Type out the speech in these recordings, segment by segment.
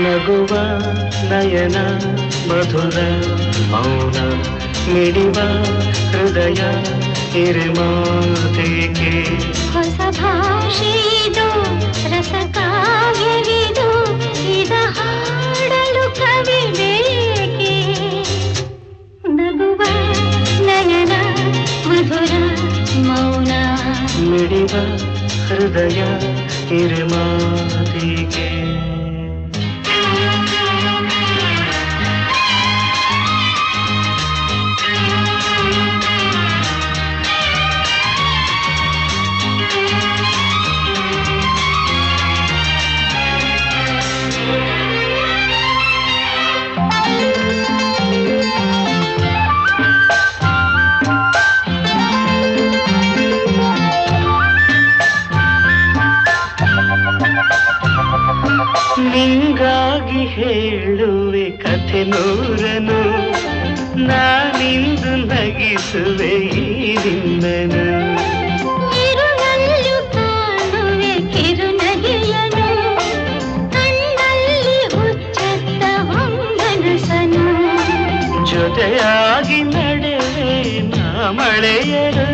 ನಗುವ ನಯನ ಮಧುರ ಮೌನ ಮಿಡಿವ ಹೃದಯ ಹಿರಿಮಾತೆಗೆ ಹೊಸ ಭಾಷೆದು ರಸಕಾವ್ಯವಿದು ಇದ ಹಾಡಲು ಕವಿ ಬೇಕೆ ನಗುವ ನಯನ ಮಧುರ ಮೌನ ಮಿಡಿವ ಹೃದಯ ಹಿರಿಮಾತೆಗೆ ನಿಂಗಾಗಿ ಹೇಳುವೆ ಕಥೆ ನೂರನು ನಾನಿಂದು ನಗಿಸುವೆ ಈ ನಿನ್ನನು ಇರುಳಲ್ಲೂ ಕಾಣುವೆ ಕಿರುನಗೆಯನು ಕಣ್ಣಲ್ಲಿ ಹುಚ್ಚತ್ತ ಹೊಂಗನಸನು ಜೊತೆಯಾಗಿ ನಡೆವೆ ನಾ ಮಳೆಯರು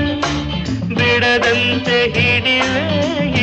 ಬಿಡದಂತೆ ಹಿಡಿವೆ